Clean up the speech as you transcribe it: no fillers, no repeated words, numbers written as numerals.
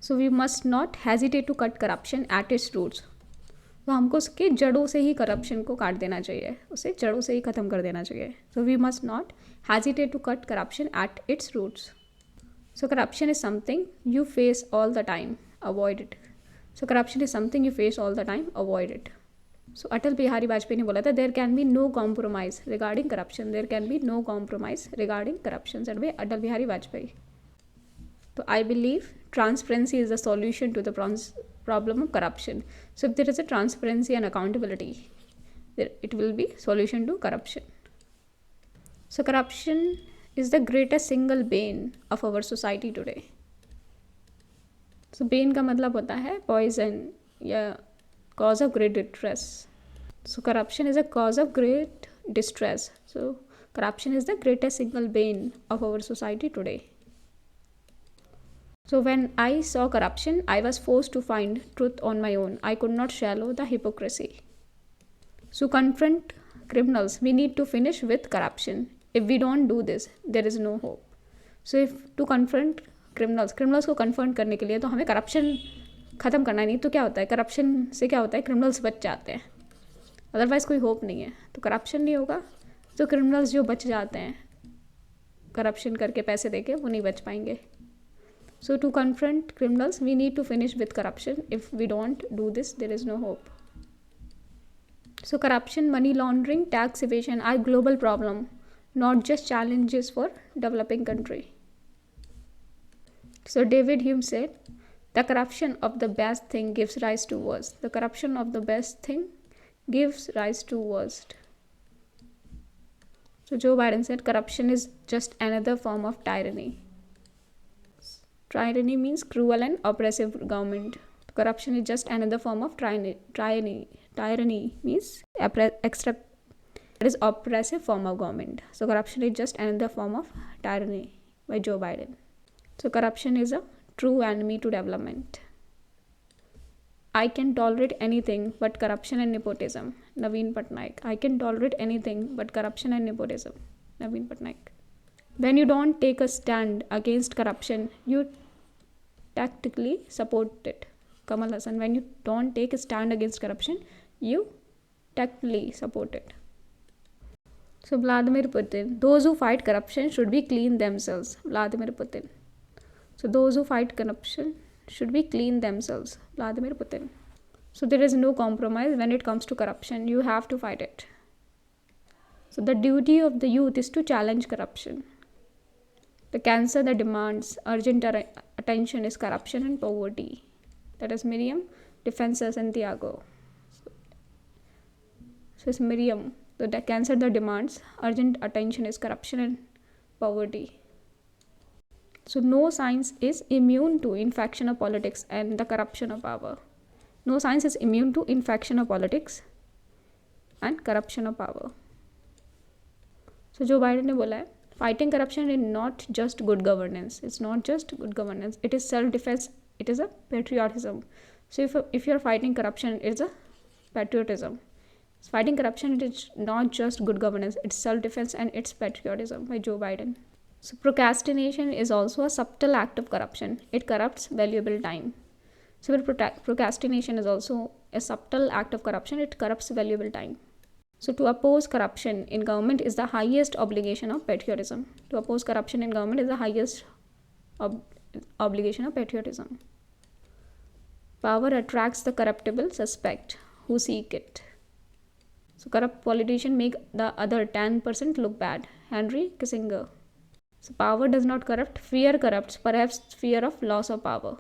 So we must not hesitate to cut corruption at its roots. तो हमको उसके जड़ों से ही करप्शन को काट देना चाहिए, उसे जड़ों से ही ख़त्म कर देना चाहिए. So we must not hesitate to cut corruption at its roots. So corruption is something you face all the time. Avoid it. So corruption is something you face all the time. Avoid it. So Atal Bihari Vajpayee ने बोला था, there can be no compromise regarding corruption. There can be no compromise regarding corruption. said by Atal Bihari Vajpayee. So I believe transparency is the solution to the problem of corruption. So if there is a transparency and accountability, it will be solution to corruption. So corruption is the greatest single bane of our society today. So bane का मतलब होता है poison या cause of great distress. So corruption is a cause of great distress. So corruption is the greatest single bane of our society today. So when I saw corruption, I was forced to find truth on my own. I could not swallow the hypocrisy. So confront criminals. We need to finish with corruption. If we don't do this, there is no hope. So if to confront criminals को confront करने के लिए तो हमें corruption ख़त्म करना नहीं. तो क्या होता है, corruption से क्या होता है, criminals बच जाते हैं. अदरवाइज़ कोई होप नहीं है. तो corruption नहीं होगा तो criminals जो बच जाते हैं corruption करके पैसे देके, वो नहीं बच पाएंगे. So to confront criminals, we need to finish with corruption. If we don't do this, there is no hope. So corruption, money laundering, tax evasion are global problem, not just challenges for developing country. So David Hume said, the corruption of the best thing gives rise to worst. The corruption of the best thing gives rise to worst. So Joe Biden said, corruption is just another form of tyranny. Tyranny means cruel and oppressive government. Corruption is just another form of tyranny. Tyranny means it is oppressive form of government. So corruption is just another form of tyranny by Joe Biden. So corruption is a true enemy to development. I can tolerate anything but corruption and nepotism. Naveen Patnaik. I can tolerate anything but corruption and nepotism. Naveen Patnaik. When you don't take a stand against corruption, you tactically support it. Kamal Hassan. When you don't take a stand against corruption, you tactically support it. So Vladimir Putin. Those who fight corruption should be clean themselves. Vladimir Putin. So those who fight corruption should be clean themselves. Vladimir Putin. So there is no compromise when it comes to corruption. You have to fight it. So the duty of the youth is to challenge corruption. The cancer that demands urgent attention is corruption and poverty. That is Miriam Defensor Santiago. So it's Miriam. The cancer that demands urgent attention is corruption and poverty. So no science is immune to infection of politics and the corruption of power. No science is immune to infection of politics and corruption of power. So Joe Biden ने बोला है, fighting corruption is not just good governance. It's not just good governance. It is self-defense. It is a patriotism. So if you're fighting corruption, it's a patriotism. Fighting corruption, it is not just good governance. It's self-defense and it's patriotism by Joe Biden. So procrastination is also a subtle act of corruption. It corrupts valuable time. So procrastination is also a subtle act of corruption. It corrupts valuable time. So to oppose corruption in government is the highest obligation of patriotism. To oppose corruption in government is the highest obligation of patriotism. Power attracts the corruptible suspect who seek it. So corrupt politicians make the other 10% look bad. Henry Kissinger. So power does not corrupt, fear corrupts, perhaps fear of loss of power.